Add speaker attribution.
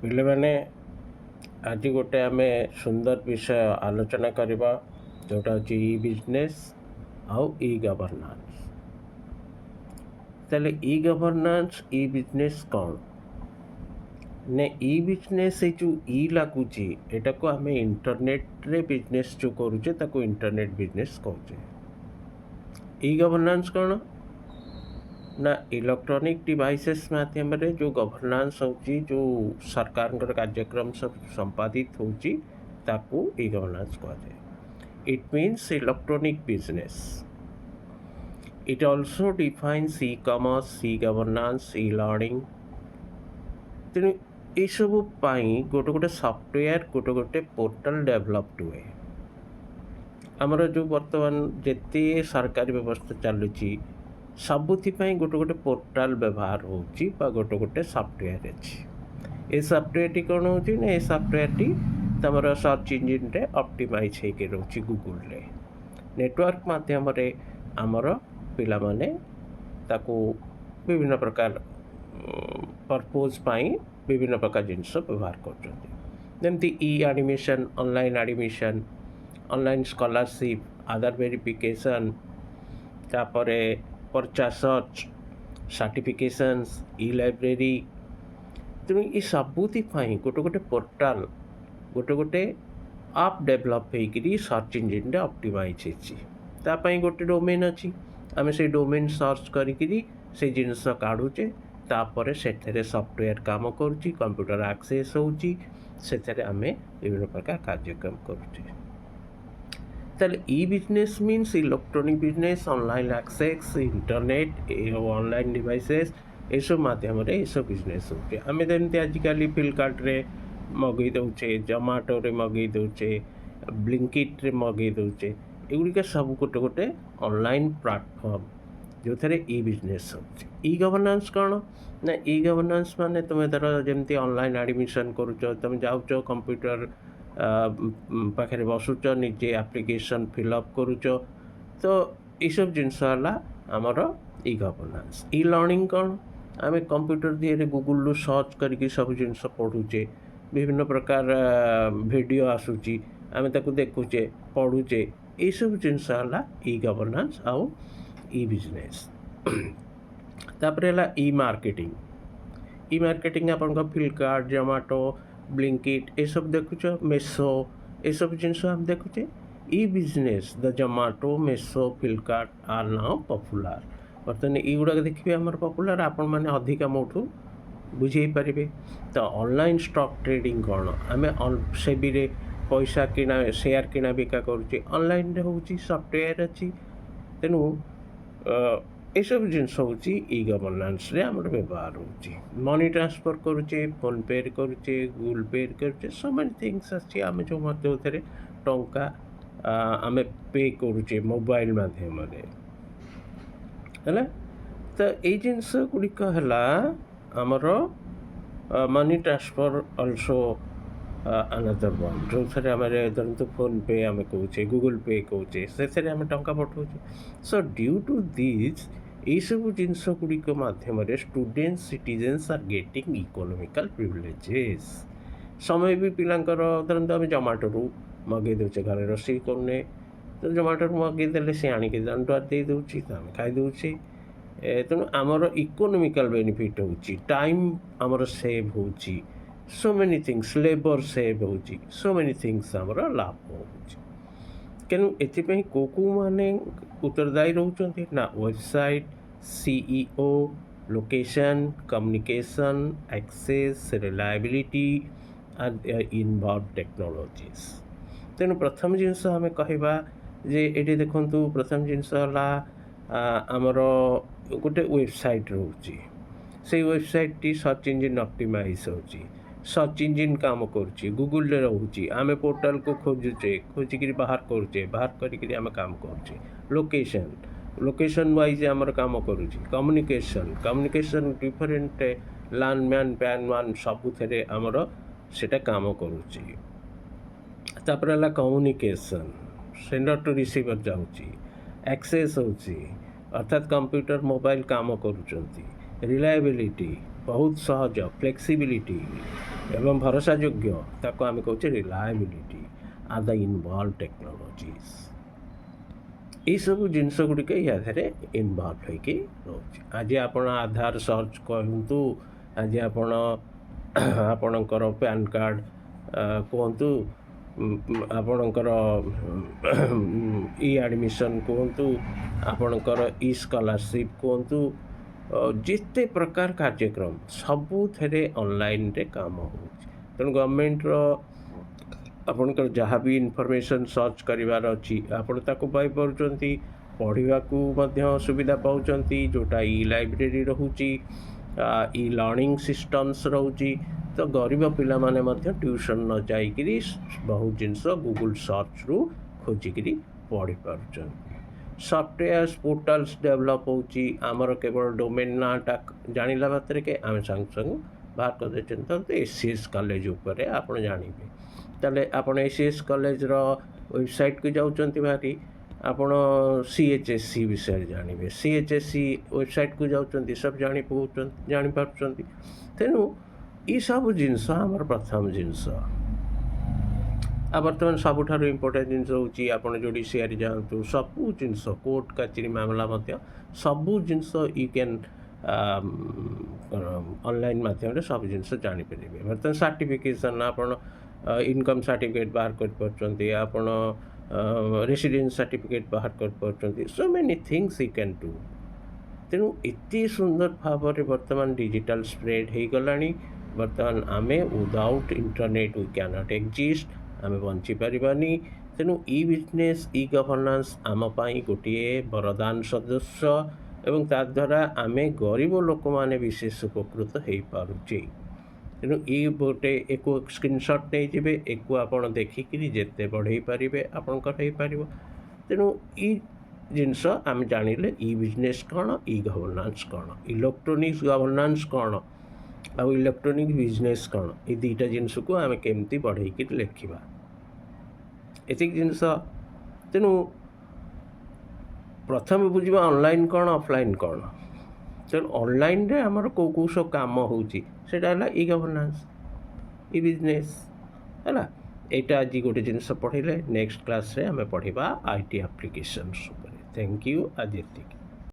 Speaker 1: ପିଲାମାନେ ଆଜି ଗୋଟେ ଆମେ ସୁନ୍ଦର ବିଷୟ ଆଲୋଚନା କରିବା ଯେଉଁଟା ହେଉଛି ଇ ବିଜନେସ୍ ଆଉ ଇ ଗଭର୍ନାନ୍ସ। ତାହେଲେ ଇ ଗଭର୍ନାନ୍ସ ଇ ବିଜନେସ୍ କ'ଣ? ନା ଇ ବିଜନେସ୍ ଏଇ ଯେଉଁ ଇ ଲାଗୁଛି ଏଟାକୁ ଆମେ ଇଣ୍ଟରନେଟ୍ରେ ବିଜନେସ୍ ଯେଉଁ କରୁଛେ ତାକୁ ଇଣ୍ଟରନେଟ୍ ବିଜନେସ୍ କହୁଛେ। ଇ ଗଭର୍ନାନ୍ସ କ'ଣ ନା ଇଲେକ୍ଟ୍ରୋନିକ୍ डिवाइसेस ମାଧ୍ୟମରେ ଯେଉଁ ଗଭର୍ନାନ୍ସ ହେଉଛି, ଯେଉଁ ସରକାରଙ୍କର କାର୍ଯ୍ୟକ୍ରମ ସବୁ ସମ୍ପାଦିତ ହେଉଛି ତାକୁ ଇ ଗଭର୍ନାନ୍ସ କୁହାଯାଏ। It means electronic business. It also defines e commerce, e governance, e learning. ତେଣୁ ଏସବୁ ପାଇଁ ଗୋଟେ ଗୋଟେ ସଫ୍ଟୱେୟାର ଗୋଟେ ପୋର୍ଟାଲ ଡେଭଲପ୍ଡ ହୁଏ। ଆମର ଯେଉଁ ବର୍ତ୍ତମାନ ଯେତେ ସରକାରୀ ବ୍ୟବସ୍ଥା ଚାଲୁଛି ସବୁଥିପାଇଁ ଗୋଟେ ପୋର୍ଟାଲ ବ୍ୟବହାର ହେଉଛି ବା ଗୋଟେ ସଫ୍ଟୱେୟାର ଅଛି। ଏ ସଫ୍ଟୱେୟାରଟି କ'ଣ ହେଉଛି ନା ଏ ସଫ୍ଟୱେୟାରଟି ତୁମର ସର୍ଚ୍ଚ ଇଞ୍ଜିନ୍ରେ ଅପ୍ଟିମାଇଜ୍ ହେଇକି ରହୁଛି ଗୁଗୁଲରେ। ନେଟୱାର୍କ ମାଧ୍ୟମରେ ଆମର ପିଲାମାନେ ତାକୁ ବିଭିନ୍ନ ପ୍ରକାର ପର୍ପୋଜ୍ ପାଇଁ ବିଭିନ୍ନ ପ୍ରକାର ଜିନିଷ ବ୍ୟବହାର କରୁଛନ୍ତି। ଯେମିତି e admission, online admission, online scholarship, Aadhaar verification, ତାପରେ पर्चा सर्च, सर्टिफिकेशंस, ई लाइब्रेरी। तेणु ये सबुथि गोटे पोर्टाल गोटे आप डेभलप होकर सर्च इंजिन रे ऑप्टिमाइज होती गोटे डोमेन अच्छी आम से डोमेन सर्च करी से जिनस काढ़ुचे तापर से सॉफ्टवेयर काम करुच्ची, कंप्यूटर एक्सेस होची, से आम विभिन्न प्रकार कार्यक्रम करुचे। ताहले e business means electronic business, online access, internet, online devices ये सब माध्यम ये सब बिजनेस होचे। आम जमी आजिकल फ्लिपकार्ट रे मगई दौचे, जोमाटो रे मगई दौचे, ब्लिंकिट रे मगई दौचे, एगुड़िक सब गोटे ऑनलाइन प्लेटफॉर्म जो थे ई बिजनेस होचे। ई गवर्नेंस कौन ना ई गवर्नेंस माने तुम धर जमी ऑनलाइन एडमिशन करुच, तुम जाऊच कंप्यूटर पाखे बसुच, निजे आप्लिकेसन फिलअप करुच, तो ये सब जिनस आमर ई गवर्नेंस। ई लर्निंग कौन आम कंप्यूटर दिए गूगल सर्च करके सब जिनस पढ़ुचे, विभिन्न प्रकार वीडियो आसूची आम ताकू देखुचे पढ़ुचे, ये सब जिनस ई गवर्नेंस आउ ई बिजनेस। तापर ई मार्केटिंग। ई मार्केटिंग आपन फ्लिपकार्ट, जोमाटो, ब्लिंकिट ये सब देखुच, मेसो ये सब जिनस हम देखुचे। E business the Zomato, Meesho, Flipkart are now popular. बर्तमान युवा देखिए आम पॉपुलर, आपण मैंने अधिका मोठू बुझे पारे। तो ऑनलाइन स्टॉक ट्रेडिंग कौन आम सेबी रे पैसा किना शेयर किना बिका करुचे, ऑनलाइन रे होची, सॉफ्टवेयर अच्छी। तेणु ये सब जिनस होची ई गवर्नेंस रे आमर व्यवहार होची। मनी ट्रांसफर करुचे, फोन पे करुचे, गूगल पे करुचे, सो मेनी थिंग्स अच्छी आम जो थे टंका आम पे करुचे मोबाइल माध्यम है। तो ये जिनस गुड़िक आमर money transfer also another one जो थे आम धरतु फोन पे आम कहे, गूगल पे कहे, से आम टंका पठाऊे। सो ड्यू टू दिस ये सब जिनस गुड़िक मध्यम students citizens are getting economical privileges. समय भी पिलांकर धरतु आम जोमाटो मगई दौचे, घर रोषे करने, तो जोमाटो मगईदे सी आणिक दंडुआ दे दूसरी, तो आम खाईदे। तेणु आमर इकोनॉमिकल बेनिफिट हो, टाइम आमर सेव हो, so many things, labour save हो, सो मेनी थिंग्स आमर लाभ हो। तेणु एपाई को माने उत्तरदायी रोचंती ना website, CEO, location, communication, access, reliability and involve technologies. तेणु प्रथम जिनस आम कहवा जे ये देखु प्रथम जिनस आमर गोटे वेबसाइट रोचे, से वेबसाइट टी सर्च इंजिन ऑप्टिमाइज होची, सर्च इंजिन काम करुच्ची, गूगल रे रोचे, आम पोर्टाल को खोजुचे, खोजिक बाहर करुचे, बाहर करके आम काम करुचे। लोकेशन, लोकेशन वाइज आमर काम करुच्ची। कम्युनिकेशन, कम्युनिकेशन डिफरेंट लैंडमैन पैनमैन सबुथे आमर सेटा काम करुच्ची। तापर है कम्युनिकेशन, सेंडर टू रिसीवर जाऊँगी, एक्सेस होची, अर्थात कंप्यूटर मोबाइल काम करुँच। रिलायबिलिटी बहुत सहज, फ्लेक्सिबिलिटी ଏବଂ ଭରସାଯୋଗ୍ୟ ତାକୁ ଆମେ କହୁଛେ ରିଲାଏବିଲିଟି ଆର୍ ଦ ଇନଭଲ୍ଭ ଟେକ୍ନୋଲୋଜିସ୍। ଏଇସବୁ ଜିନିଷ ଗୁଡ଼ିକ ୟା ଦେହରେ ଇନଭଲ୍ଭ ହୋଇକି ରହୁଛି। ଆଜି ଆପଣ ଆଧାର ସର୍ଚ୍ଚ କରନ୍ତୁ, ଆଜି ଆପଣ ଆପଣଙ୍କର ପ୍ୟାନ୍ କାର୍ଡ଼ କୁହନ୍ତୁ, ଆପଣଙ୍କର ଇ ଆଡ଼ମିସନ୍ କୁହନ୍ତୁ, ଆପଣଙ୍କର ଇ ସ୍କଲାରସିପ୍ କୁହନ୍ତୁ, ଯେତେ ପ୍ରକାର କାର୍ଯ୍ୟକ୍ରମ ସବୁଥିରେ ଅନଲାଇନ୍ରେ କାମ ହେଉଛି। ତେଣୁ ଗଭର୍ଣ୍ଣମେଣ୍ଟର ଆପଣଙ୍କର ଯାହା ବି ଇନଫର୍ମେସନ୍ ସର୍ଚ୍ଚ କରିବାର ଅଛି ଆପଣ ତାକୁ ପାଇପାରୁଛନ୍ତି, ପଢ଼ିବାକୁ ମଧ୍ୟ ସୁବିଧା ପାଉଛନ୍ତି, ଯେଉଁଟା ଇ ଲାଇବ୍ରେରୀ ରହୁଛି, ଇ ଲର୍ଣ୍ଣିଂ ସିଷ୍ଟମ୍ସ ରହୁଛି। ତ ଗରିବ ପିଲାମାନେ ମଧ୍ୟ ଟ୍ୟୁସନ୍ ନ ଯାଇକରି ବହୁତ ଜିନିଷ ଗୁଗୁଲ୍ ସର୍ଚ୍ଚରୁ ଖୋଜିକିରି ପଢ଼ିପାରୁଛନ୍ତି। ସଫ୍ଟୱେୟାର୍ସ ପୋର୍ଟାଲ୍ସ ଡେଭଲପ୍ ହେଉଛି। ଆମର କେବଳ ଡୋମେନ୍ ନାଁଟା ଜାଣିଲା ମାତ୍ରକେ ଆମେ ସାଙ୍ଗେ ସାଙ୍ଗେ ବାହାର କରିଦେଇଛନ୍ତି। ତ ଏସିଏସ୍ କଲେଜ ଉପରେ ଆପଣ ଜାଣିବେ, ତାହେଲେ ଆପଣ ଏସିଏସ୍ କଲେଜର ୱେବସାଇଟ୍କୁ ଯାଉଛନ୍ତି ଭାରି, ଆପଣ CHSC ବିଷୟରେ ଜାଣିବେ, CHSC ୱେବସାଇଟ୍କୁ ଯାଉଛନ୍ତି, ସବୁ ଜାଣିପାରୁଛନ୍ତି। ତେଣୁ ଏସବୁ ଜିନିଷ ଆମର ପ୍ରଥମ ଜିନିଷ। ଆଉ ବର୍ତ୍ତମାନ ସବୁଠାରୁ ଇମ୍ପୋର୍ଟାଣ୍ଟ ଜିନିଷ ହେଉଛି ଆପଣ ଜୁଡ଼ିସିଆରୀ ଯାଆନ୍ତୁ, ସବୁ ଜିନିଷ କୋର୍ଟ କାଚେରୀ ମାମଲା ମଧ୍ୟ ସବୁ ଜିନିଷ ୟୁ କ୍ୟାନ୍ ଅନଲାଇନ୍ ମାଧ୍ୟମରେ ସବୁ ଜିନିଷ ଜାଣିପାରିବେ। ବର୍ତ୍ତମାନ ସାର୍ଟିଫିକେସନ୍ ଆପଣ ଇନକମ୍ ସାର୍ଟିଫିକେଟ୍ ବାହାର କରିପାରୁଛନ୍ତି, ଆପଣ ରେସିଡେନ୍ସ ସାର୍ଟିଫିକେଟ୍ ବାହାର କରିପାରୁଛନ୍ତି, so many things you can do. ତେଣୁ ଏତେ ସୁନ୍ଦର ଭାବରେ ବର୍ତ୍ତମାନ ଡିଜିଟାଲ୍ ସ୍ପ୍ରେଡ୍ ହୋଇଗଲାଣି। ବର୍ତ୍ତମାନ ଆମେ without internet we can't exist, ଆମେ ବଞ୍ଚିପାରିବାନି। ତେଣୁ ଇ ବିଜନେସ୍ ଇ ଗଭର୍ଣ୍ଣାନ୍ସ ଆମ ପାଇଁ ଗୋଟିଏ ବରଦାନ ସଦୃଶ ଏବଂ ତାଦ୍ୱାରା ଆମେ ଗରିବ ଲୋକମାନେ ବିଶେଷ ଉପକୃତ ହୋଇପାରୁଛେ। ତେଣୁ ଗୋଟେ ଏକୁ ସ୍କ୍ରିନଶଟ୍ ନେଇଯିବେ, ଏକୁ ଆପଣ ଦେଖିକିରି ଯେତେ ବଢ଼େଇ ପାରିବେ ଆପଣଙ୍କର ହେଇପାରିବ। ତେଣୁ ଇ ଜିନିଷ ଆମେ ଜାଣିଲେ ଇ ବିଜନେସ୍ କ'ଣ, ଇ ଗଭର୍ଣ୍ଣାନ୍ସ କ'ଣ, ଇଲେକ୍ଟ୍ରୋନିକ୍ସ ଗଭର୍ଣ୍ଣାନ୍ସ କ'ଣ ଆଉ ଇଲେକ୍ଟ୍ରୋନିକ୍ ବିଜନେସ୍ କ'ଣ, ଏ ଦୁଇଟା ଜିନିଷକୁ ଆମେ କେମିତି ବଢ଼େଇକିରି ଲେଖିବା, ଏତିକି ଜିନିଷ। ତେଣୁ ପ୍ରଥମେ ବୁଝିବା ଅନଲାଇନ୍ କ'ଣ ଅଫଲାଇନ୍ କ'ଣ। ତେଣୁ ଅନଲାଇନ୍ରେ ଆମର କେଉଁ ସବୁ କାମ ହେଉଛି ସେଇଟା ହେଲା ଇ ଗଭର୍ଣ୍ଣାନ୍ସ, ଇ ବିଜନେସ୍ ହେଲା। এইটা ଆଜି ଗୋଟେ ଜିନିଷ ପଢ଼ିଲେ, ନେକ୍ସଟ କ୍ଲାସ୍ରେ ଆମେ ପଢ଼ିବା IT ଆପ୍ଲିକେସନ୍ସ ଉପରେ। Thank you. ଆଜି ଏତିକି।